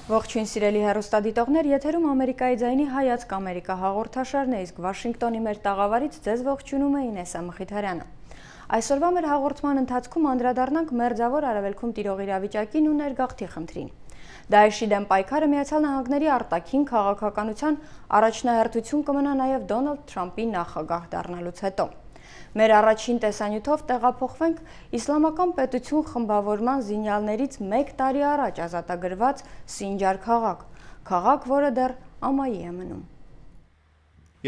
Ողջույն սիրելի հեռուստադիտողներ, եթերում Ամերիկայի ձայնի հայացք Ամերիկա հաղորդաշարն է, իսկ Վաշինգտոնի մեր տաղավարից ձեզ ողջունում է Ինեսա Մխիթարյանը։ Այսօրվա մեր հաղորդման ընթացքում անդրադառնանք մերձավոր արևելքում տիրող իրավիճակին ու ներգաղթի խնդրին։ Դաեշի դեմ պայքարը Միացյալ Նահանգների արտաքին քաղաքականության առաջնահերթություն կմնա նաև Դոնալդ Թրամփի նախագահ դառնալուց հետո։ Մեր առաջին տեսանյութով տեղափոխվենք Իսլամական պետություն խմբավորման զինյալներից 1 տարի առաջ ազատագրված Սինջար քաղաք, որը դեռ ամայի է մնում։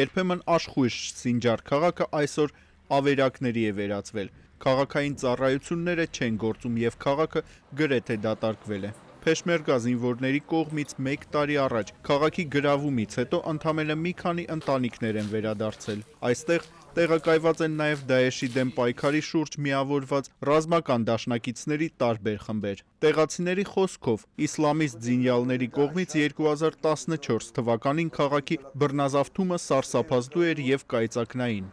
Երբեմն աշխույժ Սինջար քաղաքը այսօր ավերակների է վերածվել։ Քաղաքային ծառայությունները չեն գործում եւ քաղաքը գրեթե դատարկվել է։ Փեշմերգա զինվորների կողմից 1 տարի առաջ քաղաքի գրավումից հետո ընդամենը մի քանի ընտանիքներ են վերադարձել։ Այստեղ տեղակայված են նաև Դաեշի դեմ պայքարի շուրջ միավորված ռազմական դաշնակիցների տարբեր խմբեր։ Տեղացիների խոսքով իսլամիստ զինյալների կողմից 2014 թվականին քաղաքի բռնազավթումը սարսափազդու էր եւ կայծակնային։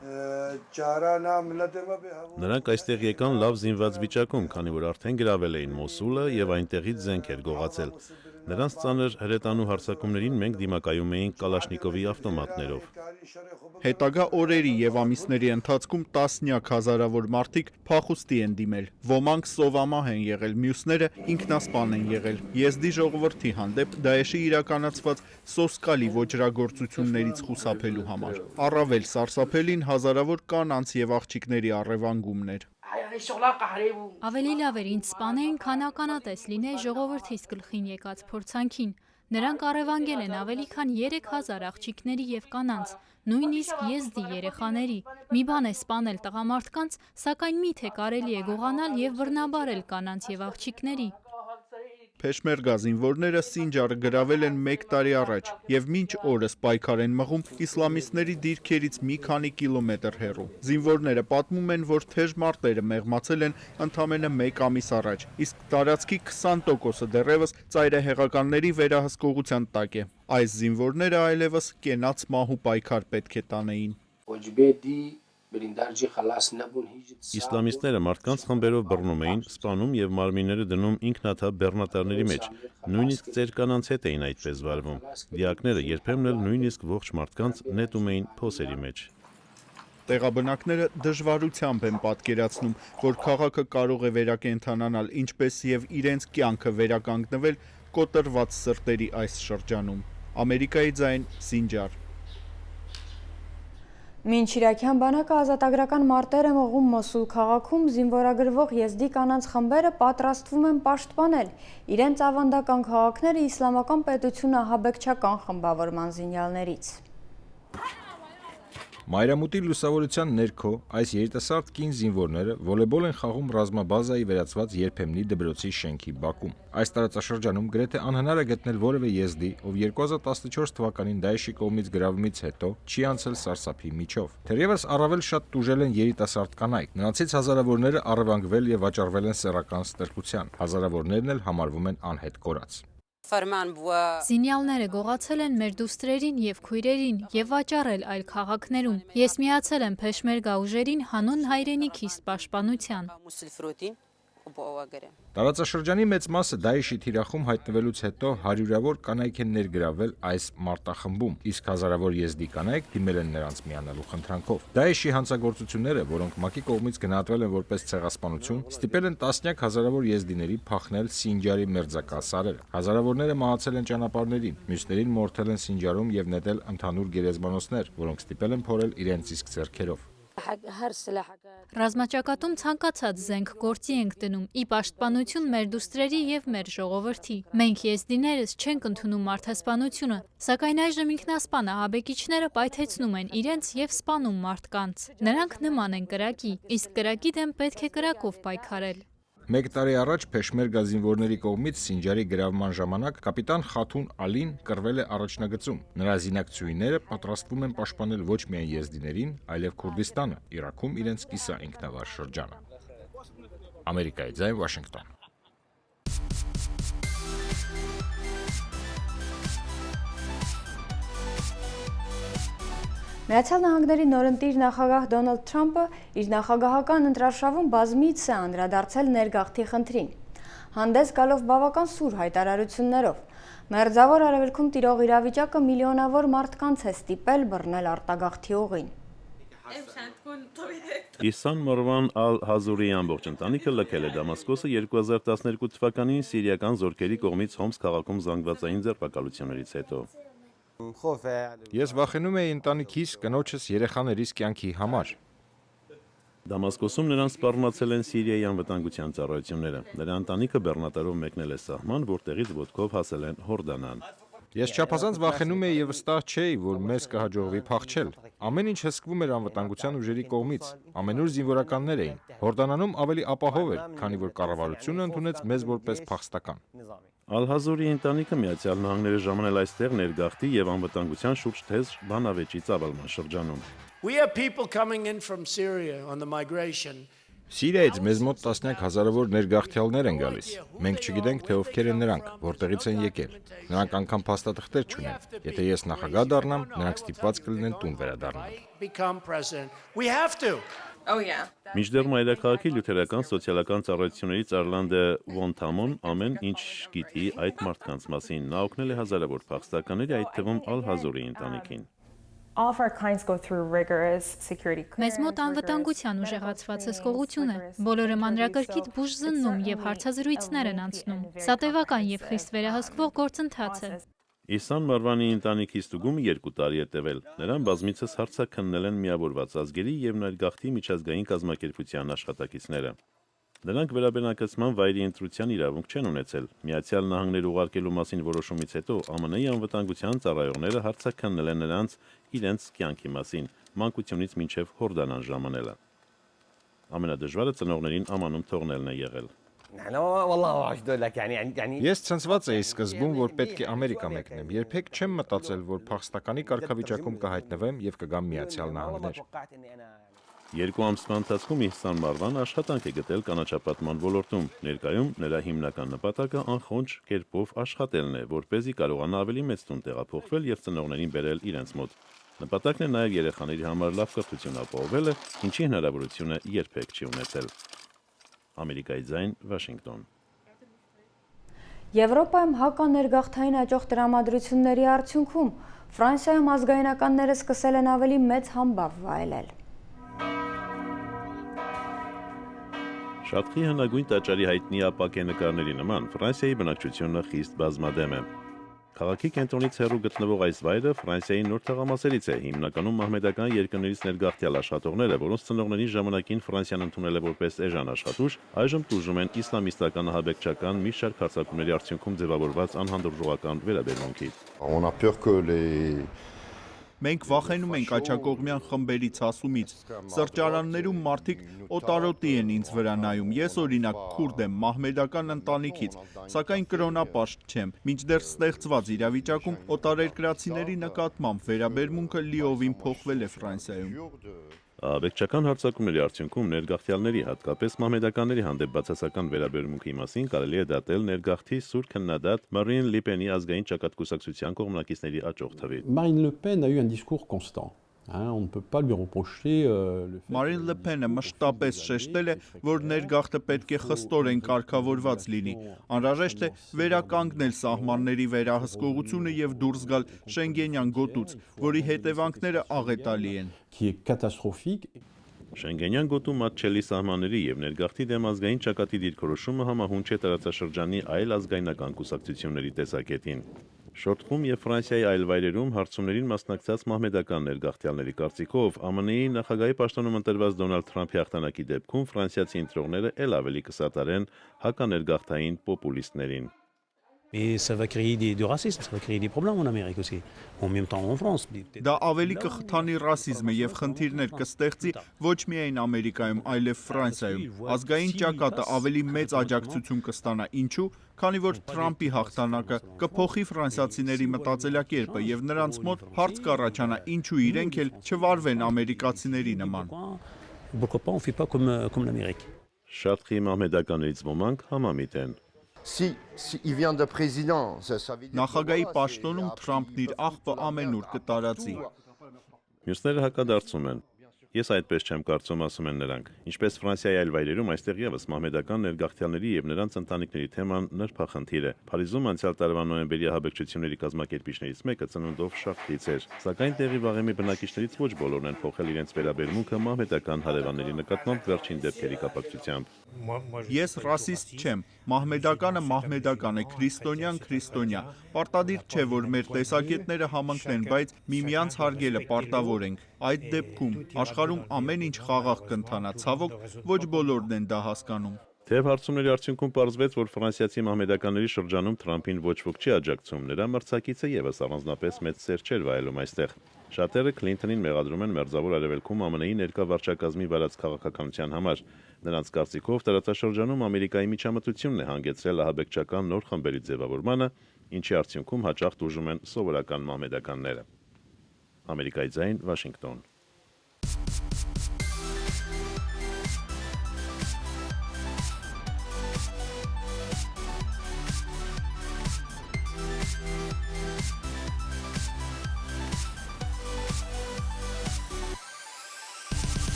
Նրանք այստեղ եկան լավ զինված վիճակում, քանի որ արդեն գրավել էին Մոսուլը եւ այնտեղից զենք էր գողացել։ Նրանց ծանր հրետանու հարձակումներին մենք դիմակայում էինք Կալաշնիկովի ավտոմատներով։ Հետագա օրերի եւ ամիսների ընթացքում տասնյակ հազարավոր մարդիկ փախուստի են դիմել։ Ոմանք սովամահ են եղել, մյուսները ինքնասպան են եղել։ Եզդի ժողովրդի հանդեպ Դաեշի իրականացված սոսկալի ոճրագործություններից խուսափելու համար։ Առավել սարսափելին հազարավոր կանանց եւ աղջիկների առևանգումն էր։ Ավելի լավ էր ինձ սպանեին, քան ականատես լինեի ժողովրդիս գլխին եկած փորձանքին։ Նրանք առևանգել են ավելի քան 3000 աղջիկների եւ կանանց, նույնիսկ եզդի երեխաների։ Մի բան է սպանել տղամարդկանց, սակայն միթե կարելի է գողանալ եւ բռնաբարել կանանց եւ աղջիկների։ Փեշմերգա զինվորները Սինջարը գրավել են 1 տարի առաջ եւ մինչ օրս պայքար են մղում իսլամիստների դիրքերից մի քանի կիլոմետր հեռու։ Զինվորները պատմում են, որ թեժ մարտերը մեղմացել են ընդամենը 1 ամիս առաջ, իսկ տարածքի 20%-ը դեռևս ծայրահեղականների վերահսկողության տակ է։ Այս զինվորները այլևս կենաց մահու պայքար պետք է տանեին։ Իսլամիստները մարդկանց խմբերով բռնում էին, սպանում եւ մարմինները դնում ինքնաթափ բեռնատարների մեջ։ Նույնիսկ ծեր կանանց հետ էին այդպես վարվում։ Դիակները երբեմն էլ նույնիսկ ողջ մարդկանց նետում էին փոսերի մեջ։ Տեղաբնակները դժվարությամբ են պատկերացնում, որ քաղաքը կարող է վերակենդանանալ, ինչպես եւ իրենց կյանքը վերականգնվել կոտրված սրտերի այս շրջանում։ Ամերիկայի ձայն, Սինջար։ Մինչ իրաքյան բանակը ազատագրական մարտեր է մղում Մոսուլ քաղաքում, զինվորագրվող եզդի կանանց խմբերը պատրաստվում են պաշտպանել իրենց ավանդական քաղաքները իսլամական պետությունը ահաբեկչական խմբավորման զինյալներից։ Մայրամուտի լուսավորության ներքո այս երիտասարդ կին զինվորները վոլեբոլ են խաղում ռազմաբազայի վերածված երբեմնի դպրոցի շենքի բակում։ Այս տարածաշրջանում գրեթե անհնար է գտնել որևէ եզդի, ով 2014 թվականին Դաեշի կողմից գրավումից հետո չի անցել սարսափի միջով։ Թերևս առավել շատ տուժել են երիտասարդ կանայք, նրանցից հազարավորները առևանգվել եւ վաճառվել են սեռական ստրկության, հազարավորներն էլ համարվում են անհետ կորած։ Զինյալները գողացել են մեր դուստրերին եւ քույրերին եւ վաճառել այլ քաղաքներում։ Ես միացել եմ Փեշմերգա ուժերին հանուն հայրենիքիս պաշտպանության։ Տարածաշրջանի մեծ մասը Դաեշի թիրախում հայտնվելուց հետո հարյուրավոր կանայք են ներգրավել այս մարտախմբում, իսկ հազարավոր եզդի կանայք դիմել են նրանց միանալու խնդրանքով։ Դաեշի հանցագործությունները, որոնք ՄԱԿ-ի կողմից գնահատվել են որպես ցեղասպանություն, ստիպել են տասնյակ հազարավոր եզդիների փախնել Սինջարի մերձակա սարերը։ Հազարավորները մահացել են ճանապարհներին, մյուսներին մորթել են Սինջարում եւ նետել ընդհանուր գերեզմանոցներ, որոնք ստիպել են փորել իրենց իսկ ձեռքերով։ Ռազմաճակատում ցանկացած զենք գործի ենք դնում՝ ի պաշտպանություն մեր դուստրերի եւ մեր ժողովրդի։ Մենք եզդիներս չենք ընդունում մարդասպանությունը, սակայն այժմ ինքնասպան ահաբեկիչները պայթեցնում են իրենց եւ սպանում մարդկանց։ Նրանք նման են կրակի, իսկ կրակի դեմ պետք է կրակով պայքարել։ 1 տարի առաջ Փեշմերգա զինվորների կողմից Սինջարի գրավման ժամանակ կապիտան Խաթուն Ալին կռվել է առաջնագծում։ Նրա զինակցուհիները պատրաստվում են պաշտպանել ոչ միայն եզդիներին, այլև Քուրդիստանը, Իրաքում իրենց կիսաինքնավար շրջանը։ Ամերիկայի ձայն, Վաշինգտոն։ Միացյալ Նահանգների նորընտիր նախագահ Դոնալդ Թրամփը իր նախագահական ընտրարշավում բազմիցս է անդրադարձել ներգաղթի խնդրին։ հանդես գալով բավական սուր հայտարարություններով։ Մերձավոր Արևելքում տիրող իրավիճակը միլիոնավոր մարդկանց է ստիպել բռնել արտագաղթի ուղին։ Իսան Մարվան Ալ-Հազուրի ամբողջ ընտանիքը լքել է Դամասկոսը 2012 թվականին սիրիական զորքերի կողմից Հոմս քաղաքում զանգվածային ձերբակալություններից հետո։ Ես վախենում էի ընտանիքիս, կնոջս, երեխաներիս կյանքի համար։ Դամասկոսում նրան սպառնացել են Սիրիայի անվտանգության ծառայությունները։ Նրա ընտանիքը բեռնատարով մեկնել է սահման, որտեղից ոտքով հասել են Հորդանան։ Ես չափազանց վախենում էի եւ վստահ չէի, որ մեզ կհաջողվի փախչել։ Ամեն ինչ հսկվում էր անվտանգության ուժերի կողմից։ Ամենուր զինվորականներ էին։ Հորդանանում ավելի ապահով էր, քանի որ կառավարությունը ընդունեց մեզ որպես փախստական։ Ալ-Հազուրի ընտանիքը Միացյալ Նահանգները ժամանել այստեղ ներգաղթի եւ անվտանգության շուրջ թեզ բանավեճի ծավալման շրջանում։ We have people coming in from Syria on the migration. Սիրիայից մեզ մոտ տասնյակ հազարավոր ներգաղթյալներ են գալիս։ Մենք չգիտենք, թե ովքեր են նրանք, որտեղից են եկել։ Նրանք անգամ փաստաթղթեր չունեն։ Եթե ես նախագահ դառնամ, նրանք ստիպված կլինեն տուն վերադառնալ։ Become president. We have to. Մինչդեռ մայրաքաղաքի լյութերական սոցիալական ծառայություններից Արլանդը Վոնթամոն ամեն ինչ գիտի այդ մարդկանց մասին։ Նա օգնել է հազարավոր փախստականների, այդ թվում Ալ-Հազուրի ընտանիքին։ Մեզ մոտ անվտանգության ուժեղացված հսկողություն է։ Բոլորը մանրակրկիտ բուժ զննում եւ հարցազրույցներ են անցնում։ Սա տևական եւ խիստ վերահսկվող գործընթաց է։ Իսան Մարվանի ընտանիքի ստուգումը 2 տարի է տևել։ Նրան բազմիցս հարցաքննել են Միավորված ազգերի եւ ներգաղթի միջազգային կազմակերպության աշխատակիցները։ Նրանք վերաբերնակցման վայրի ընտրության իրավունք չեն ունեցել։ Միացյալ Նահանգներ ուղարկելու մասին որոշումից հետո ԱՄՆ-ի անվտանգության ծառայողները հարցաքննել են նրանց իրենց կյանքի մասին, մանկությունից մինչև Հորդանան ժամանելը։ Ամենադժվարը ծնողներին ամանում թողնելն է եղել։ Ես ցնցված էի սկզբում, որ պետք է Ամերիկա մեկնեմ։ Երբեք չեմ մտածել, որ փախստականի կարգավիճակում կհայտնվեմ եւ կգամ Միացյալ Նահանգներ։ 2 ամսվա ընթացքում Իսան Մարվան աշխատանք է գտել կանաչապատման ոլորտում։ Ներկայում նրա հիմնական նպատակը անխոնջ կերպով աշխատելն է, որպեսզի կարողանա ավելի մեծ տուն տեղափոխվել եւ ծնողներին բերել իրենց մոտ։ Նպատակն է նաեւ երեխաների համար լավ կրթություն ապահովելը, ինչի հնարավորությունը երբեք չի ունեցել։ Ամերիկայի ձայն, Վաշինգտոն։ Եվրոպայում հականերգաղթային աճող տրամադրությունների արդյունքում Ֆրանսիայում ազգայնականները սկսել են ավելի մեծ համբավ վայելել։ Շատխի հնագույն տաճարի հայտնի ապակե նկարների նման Ֆրանսիայի բնակչությունը խիստ բազմադեմ է։ Քաղաքի կենտրոնից հեռու գտնվող այս վայրը Ֆրանսիայի նոր թաղամասերից է, հիմնականում մահմեդական երկրներից ներգաղթյալ աշխատողները, որոնց ծնողների ժամանակին Ֆրանսիան ընդունել է որպես էժան աշխատուժ, այժմ տուժում են իսլամիստական ահաբեկչական մի շարք հարձակումների արդյունքում ձևավորված անհանդուրժողական վերաբերմունքից։ Մենք վախենում ենք աջակողմյան խմբերից ասումից։ Սրճարաններում մարդիկ օտարոտի են ինձ վրա նայում։ Ես օրինակ քուրդ եմ, մահմեդական ընտանիքից, սակայն կրոնապաշտ չեմ։ Մինչդեռ ստեղծված իրավիճակում օտարերկրացիների նկատմամբ վերաբերմունքը լիովին փոխվել է Ֆրանսիայում։ Ահաբեկչական հարձակումների արդյունքում ներգաղթյալների, հատկապես մահմեդականների հանդեպ բացասական վերաբերմունքի մասին կարելի է դատել ներգաղթի սուր քննադատ Մարին Լի Պենի ազգային ճակատկուսակցության կողմնակիցների աճող թվին։ Marine Le Pen a eu un discours constant. On ne peut pas lui reprocher le fait. Մարին Լը Փենը մշտապես շեշտել է, որ ներգաղթը պետք է խստորեն կարգավորված լինի։ Անհրաժեշտ է վերականգնել սահմանների վերահսկողությունը եւ դուրս գալ Շենգենյան գոտուց, որի հետևանքները աղետալի են։ Qui est catastrophique. Շենգենյան գոտու մատչելի սահմանների եւ ներգաղթի դեմ ազգային ճակատի դիրքորոշումը համահունչ է տարածաշրջանի այլ ազգայնական կուսակցությունների տեսակետին։ Շորտխում եւ Ֆրանսիայի այլ վայրերում հարցումներին մասնակցած մահմեդական ներգաղթյալների կարծիքով ԱՄՆ-ի նախագահի պաշտոնում ընտրված Դոնալդ Թրամփի հաղթանակի դեպքում ֆրանսիացի ընտրողները ել ավելի կսատարեն հականերգաղթային պոպուլիստներին։ Mais ça va créer du racisme, ça va créer des problèmes en Amérique aussi, en même temps en France. Դա ավելի կխթանի ռասիզմը եւ խնդիրներ կստեղծի ոչ միայն Ամերիկայում, այլև Ֆրանսիայում։ Ազգային ճակատը ավելի մեծ աջակցություն կստանա, ինչու՞, քանի որ Թրամփի հաղթանակը կփոխի ֆրանսիացիների մտածելակերպը եւ նրանց մոտ հարց կառաջանա, ինչու իրենք էլ չվարվեն ամերիկացիների նման։ Pourquoi pas on fait pas comme l'Amérique. Շատխի մահմեդականներից ոմանք համամիտ են։ Si il vient de président, ça veut dire Նախագահի պաշտոնում Թրամփն իր աղբը ամենուր կտարածի։ Մյուսները հակադարձում են։ Ես այդպես չեմ կարծում, ասում են նրանք։ Ինչպես Ֆրանսիայի այլ վայրերում, այստեղ եւս մահմեդական ներգաղթյալների եւ նրանց ընտանիքների թեման նրբախնդիր է։ Փարիզում անցյալ տարվա նոյեմբերի ահաբեկչությունների կազմակերպիչներից մեկը ծնունդով շախտից էր։ Սակայն տեղի վաղեմի բնակիչներից ոչ բոլորն են փոխել իրենց վերաբերմունքը մահմեդական հարևանների նկատմամբ վերջին դեպքերի կապակցությամբ։ Ես ռասիստ չեմ, մահմեդականը մահմեդական է, քրիստոնյան քրիստոնյա։ Պարտադիր չէ, որ մեր տեսակետները համընկնեն, բայց միմյանց հարգելը պարտավոր ենք։ Այդ դեպքում աշխարհում ամեն ինչ խաղաղ կընթանա, ցավոք ոչ բոլորն են դա հասկանում։ Թեև հարցումների արդյունքում պարզվեց, որ ֆրանսիացի մահմեդականների շրջանում Թրամփին ոչ ոք չի աջակցում, նրա մրցակիցը եւս առանձնապես մեծ սեր չէր վայելում այստեղ։ Շատերը Քլինթոնին մեղադրում են Մերձավոր Արևելքում ԱՄՆ-ի ներկա վարչակազմի վարած քաղաքականության համար։ Նրանց կարծիքով տարածաշրջանում Ամերիկայի միջամտությունն է հանգեցրել ահաբեկչական նոր խմբերի ձևավորմանը, ինչի արդյունքում հաճախ տուժում են սովորական մահմեդականները։ Ամերիկայի ձայն, Վաշինգտոն։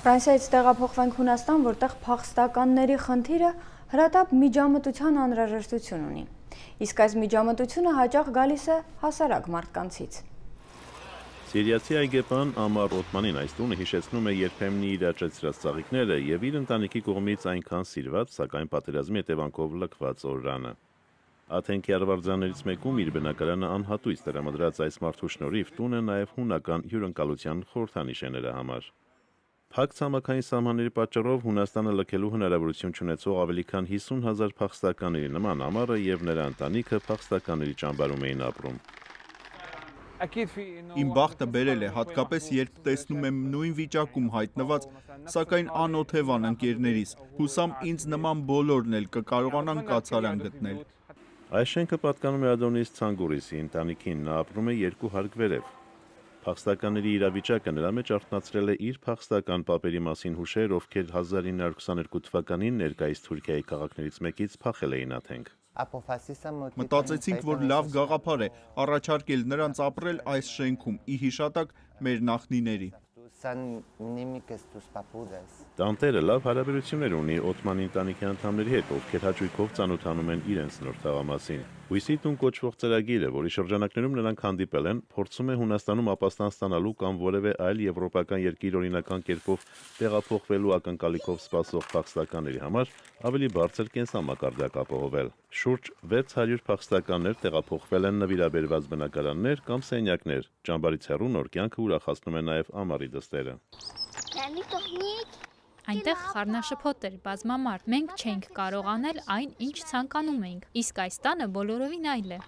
Ֆրանսիայից տեղափոխվենք Հունաստան, որտեղ փախստականների խնդիրը հրատապ միջամտության անհրաժեշտություն ունի։ Իսկ այս միջամտությունը հաճախ գալիս է հասարակ մարդկանցից։ Սիրիացի այգեպան Ամար Օթմանին այս տունը հիշեցնում է երբեմնի իր աճեցրած ծաղիկները եւ իր ընտանիքի կողմից այնքան սիրված, սակայն պատերազմի հետևանքով լքված օրրանը։ Աթենքի արվարձաններից մեկում իր բնակարանը անհատույց տրամադրած այս մարդու շնորհիվ տունը նաեւ հունական հյուրընկալության խորհրդանիշ է նրա համար։ Փակ ցամաքային սահմանների պատճառով Հունաստանը լքելու հնարավորություն չունեցող ավելի քան 50,000 փախստականների նման Ամարը եւ նրա ընտանիքը փախստականների ճամբարում էին ապրում։ Իմ բախտը բերել է, հատկապես երբ տեսնում եմ նույն վիճակում հայտնված, սակայն անօթևան ընկերներիս, հուսամ ինձ նման բոլորն էլ կկարողանան կացարան գտնել։ Այս շենքը պատկանում է Ադոնիս Ցանգուրիսի ընտանիքին, նա ապրում է 2 հարկ վերև։ Փախստականների իրավիճակը նրա մեջ արթնացրել է իր փախստական պապերի մասին հուշեր, ովքեր 1922 թվականին ներկայիս Թուրքիայի քաղաքներից մեկից փախել էին Աթենք։ Մտածեցինք, որ լավ գաղափար է առաջարկել նրանց ապրել այս շենքում, ի հիշատակ մեր նախնիների։ Տանտերը լավ հարաբերություններ ունի Օթմանի ընտանիքի անդամների հետ, ովքեր հաճույքով ծանոթանում են իրենց նոր թաղամասին։ Հույսի տուն կոչվող ծրագիրը, որի շրջանակներում նրանք հանդիպել են, փորձում է Հունաստանում ապաստան ստանալու կամ որևէ այլ եվրոպական երկիր օրինական կերպով տեղափոխվելու ակնկալիքով սպասող փախստականների համար ավելի բարձր կենսամակարդակ ապահովել։ Շուրջ 600 փախստականներ տեղափոխվել են նվիրաբերված բնակարաններ կամ սենյակներ։ Ճամբարից հեռու նոր կյանքը ուրախացնում է նաև Ամարի դստերը։ Այնտեղ խառնաշփոթ էր, բազմամարդ, մենք չենք կարող անել այն, ինչ ցանկանում էինք, իսկ այս տանը բոլորովին այլ է։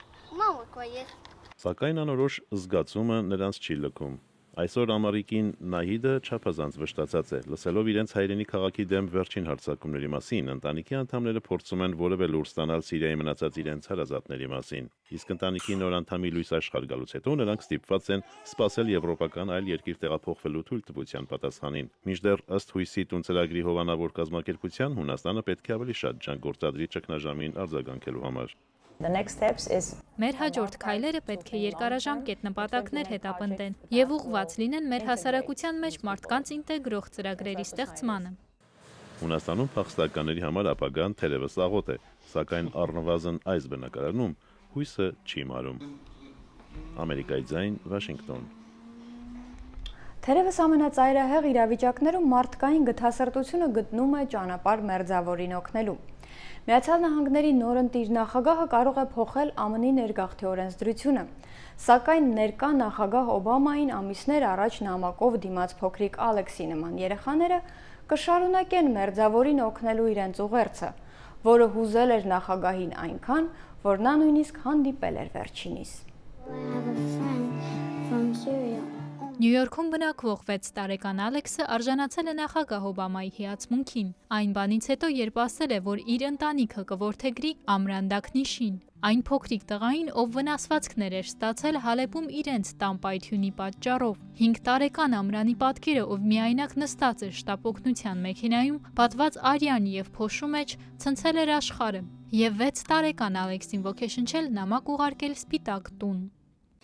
Սակայն անորոշ զգացումը նրանց չի լքում։ Այսօր Ամարիկին Նահիդը չափազանց վշտացած է, լսելով իրենց հայրենի քաղաքի դեմ վերջին հարձակումների մասին, ընտանիքի անդամները փորձում են որևէ լուր ստանալ Սիրիայի մնացած իրենց հարազատների մասին։ Իսկ ընտանիքի նոր անդամի լույս աշխարհ գալուց հետո նրանք ստիպված են սպասել եվրոպական այլ երկիր տեղափոխվելու թույլտվության պատասխանին։ Մինչդեռ ըստ հույսի տուն ծրագրի հովանավոր կազմակերպության Հունաստանը պետք է ավելի շատ ջանք գործադրի ճգնաժամին արձագանքելու համար։ Մեր հաջորդ քայլերը պետք է երկարաժամկետ նպատակներ հետապնդեն եւ ուղղված լինեն մեր հասարակության մեջ մարդկանց ինտեգրող ծրագրերի ստեղծմանը։ Հունաստանում փախստականների համար ապագան թերևս աղոտ է, սակայն առնվազն այս բնակարանում հույսը չի մարում։ Ամերիկայի ձայն, Վաշինգտոն։ Թերևս ամենածայրահեղ իրավիճակներում մարդկային գթասրտությունը գտնում է ճանապարհ մերձավորին օգնելու։ Միացյալ Նահանգների նորընտիր նախագահը կարող է փոխել ԱՄՆ-ի ներգաղթի օրենսդրությունը, սակայն ներկա նախագահ Օբամային ամիսներ առաջ նամակով դիմաց փոքրիկ Ալեքսի նման երեխաները կշարունակեն մերձավորին օգնելու իրենց ուղերձը, որը հուզել էր նախագահին այնքան, որ նա նույնիսկ հանդիպել էր վերջինիս։ Նյու Յորքում բնակվող 6 տարեկան Ալեքսը արժանացել է նախագահ Օբամայի հիացմունքին, այն բանից հետո, երբ ասել է, որ իր ընտանիքը կորդեգրի ամրանդակ նիշին։ Այն փոքրիկ տղային, ով վնասվածքներ էր ստացել Հալեպում իրենց տան պայթյունի պատճառով։ 5 տարեկան Ամրանի պատկերը, ով միայնակ նստած էր շտապ օգնության մեքենայում, պատված արյան եւ փոշու մեջ, ցնցել էր աշխարհը, եւ 6 տարեկան Ալեքսին ոգեշնչել նամակ ուղարկել Սպիտակ տուն։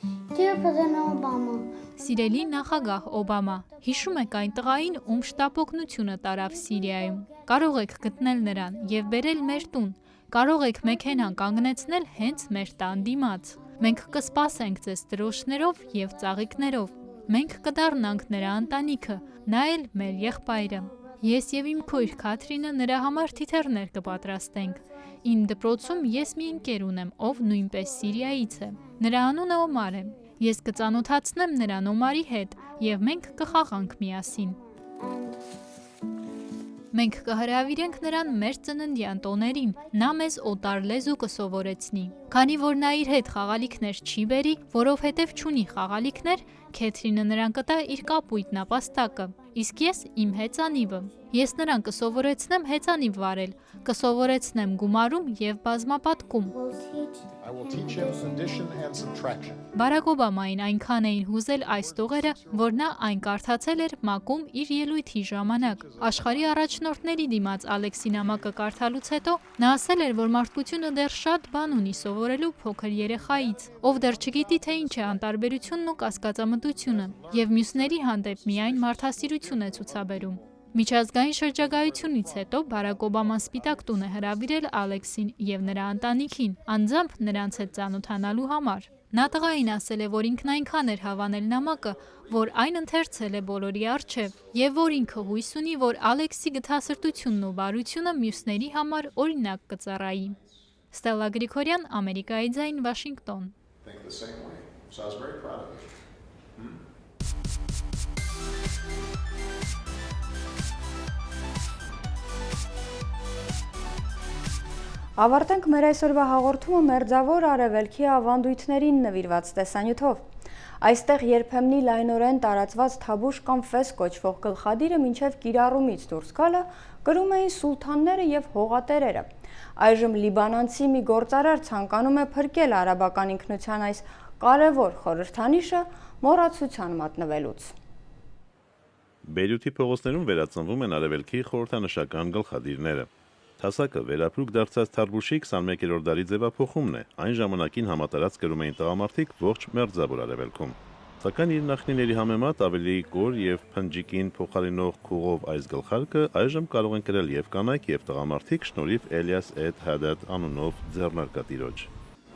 Dear President Obama, Սիրելի նախագահ Օբամա, հիշում եք այն տղային, ում շտապօգնությունը տարավ Սիրիայում։ Կարող եք գտնել նրան եւ բերել մեր տուն։ Կարող եք մեքենան կանգնեցնել հենց մեր տան դիմաց։ Մենք կսպասենք ձեզ տրոշներով եւ ծաղիկներով։ Մենք կդառնանք նրա ընտանիքը, նա էլ մեր եղբայրը։ Ես եւ իմ քույր Քաթրինը նրա համար թիթեռներ կպատրաստենք։ Իմ դպրոցում ես մի ընկեր ունեմ, ով նույնպես Սիրիայից է։ Նրա անունը Օմար է։ Ես կծանոթացնեմ նրան Օմարի հետ եւ մենք կխաղանք միասին։ Մենք կհրավիրենք նրան մեր ծննդյան տոներին, նա մեզ օտար լեզու կսովորեցնի։ Քանի որ նա իր հետ խաղալիքներ չի բերի, որովհետև չունի խաղալիքներ, Քեթրինը նրան կտա իր կապույտ նապաստակը, իսկ ես իմ հեծանիվը։ Ես նրան կսովորեցնեմ հեծանիվ վարել, կսովորեցնեմ գումարում եւ բազմապատկում։ Բարակ Օբամային այնքան էին հուզել այս տողերը, որ նա այն կարդացել էր ՄԱԿ-ում իր ելույթի ժամանակ։ Աշխարհի առաջնորդների դիմաց Ալեքսի նամակը կարդալուց հետո նա ասել էր, որ մարդկությունը դեռ շատ բան ունի սովորելու փոքր երեխայից, ով դեռ չգիտի թե ինչ է անտարբերությունն ու կասկածամտությունը, եւ մյուսների հանդեպ միայն մարդասիրություն է ցուցաբերում։ Միջազգային շրջագայությունից հետո Բարակ Օբաման Սպիտակ տուն է հրավիրել Ալեքսին եւ նրա ընտանիքին, անձամբ նրանց հետ ծանոթանալու համար։ Նա տղային ասել է, որ ինքն այնքան էր հավանել նամակը, որ այն ընթերցել է բոլորի առջև, եւ որ ինքը հույս ունի, որ Ալեքսի գթասրտությունն ու բարությունը մյուսների համար օրինակ կծառայի։ Ստելլա Գրիգորյան, Ամերիկայի ձայն, Վաշինգտոն։ Ավարտենք մեր այսօրվա հաղորդումը մերձավոր արևելքի ավանդույթներին նվիրված տեսանյութով։ Այստեղ երբեմնի լայնորեն տարածված թաբուշ կամ ֆես կոչվող գլխադիրը մինչև կիրառումից դուրս գալը կրում էին սուլթանները եւ հողատերերը։ Այժմ լիբանանցի մի գործարար ցանկանում է փրկել արաբական ինքնության այս կարևոր խորհրդանիշը մոռացության մատնվելուց։ Բեյրութի փողոցներում վերածնվում են արևելքի խորհրդանշական գլխադիրները։ Թասակը վերապրուկ դարձած Թարբուշի 21-րդ դարի ձևափոխումն է, այն ժամանակին համատարած կրում էին տղամարդիկ ողջ մերձավոր արևելքում։ Սակայն իր նախնիների համեմատ ավելի գոր եւ փնջիկին փոխարինող քուղով այս գլխարկը այժմ կարող են կրել եւ կանայք եւ տղամարդիկ շնորհիվ Էլիաս Էդ Հադադ անունով ձեռնարկատիրոջ։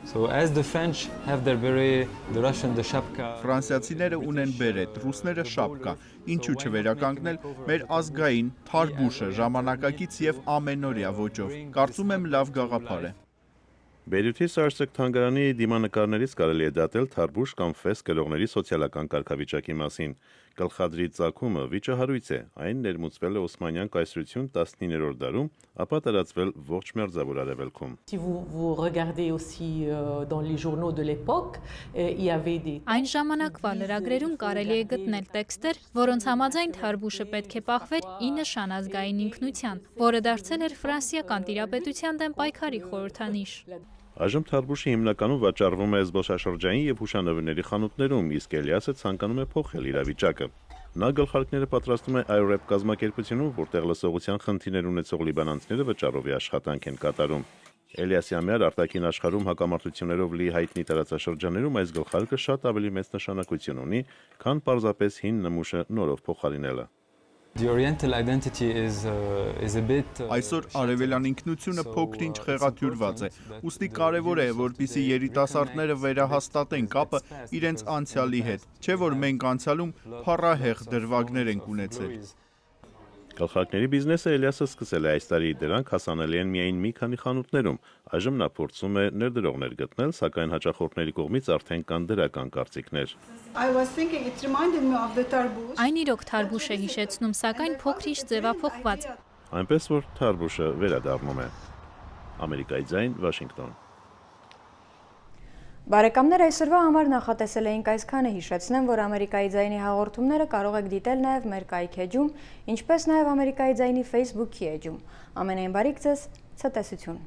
So as the French have their beret, the Russian the shapka. Ֆրանսիացիները ունեն բերետ, ռուսները շապկա, ինչու չվերականգնել մեր ազգային թարբուշը ժամանակակից եւ ամենօրյա ոճով։ Կարծում եմ լավ գաղափար է։ Բեյրութի Սարսեք թանգարանի դիմանկարներից կարելի է դատել թարբուշ կամ ֆես կրողների սոցիալական կարգավիճակի մասին։ Գլխադրի ծագումը վիճահարույց է, այն ներմուծվել է Օսմանյան կայսրություն 19-րդ դարում, ապա տարածվել ողջ մերձավոր արևելքում։ Այն ժամանակվա լրագրերում կարելի է գտնել տեքստեր, որոնց համաձայն թարբուշը պետք է պահվեր ի նշան ազգային ինքնության, որը դարձել էր ֆրանսիական տիրապետության դեմ պայքարի խորհրդանիշ։ Այժմ թարբուշը հիմնականում վաճառվում է զբոսաշրջային եւ հուշանվերների խանութներում, իսկ Էլիասը ցանկանում է փոխել իրավիճակը։ Նա գլխարկները պատրաստում է IREP կազմակերպությունում, որտեղ լսողության խնդիրներ ունեցող լիբանանցիները վճարովի աշխատանք են կատարում։ Էլիասի ամյար արտաքին աշխարհում հակամարտություններով լի հայտնի տարածաշրջաններում այս գլխարկը շատ ավելի մեծ նշանակություն ունի, քան պարզապես հին նմուշը նորով փոխարինելը։ The Oriental identity is a bit Այսօր արևելյան ինքնությունը փոքր-ինչ խեղաթյուրված է, ուստի կարևոր է, որպեսզի երիտասարդները վերահաստատեն կապը իրենց անցյալի հետ, չէ՞ որ մենք անցյալում փառահեղ դրվագներ ենք ունեցել։ Գլխարկների բիզնեսը Էլիասը սկսել է այս տարի, դրանք հասանելի են միայն մի քանի խանութներում։ Այժմ նա փորձում է ներդրողներ գտնել, սակայն հաճախորդների կողմից արդեն կան դրական կարծիքներ։ Այն իրոք թարբուշ է հիշեցնում, սակայն փոքրիշ ձևափոխված։ Այնպես որ թարբուշը վերադառնում է։ Ամերիկայի ձայն, Վաշինգտոն։ Բարեկամներ, այսօրվա համար նախատեսել էինք այսքանը, հիշեցնեմ, որ Ամերիկայի ձայնի հաղորդումները կարող եք դիտել նաև մեր կայք էջում, ինչպես նաև Ամերիկայի ձայնի Facebook-ի էջում։ Ամենայն բարիք ձեզ, ցտեսություն։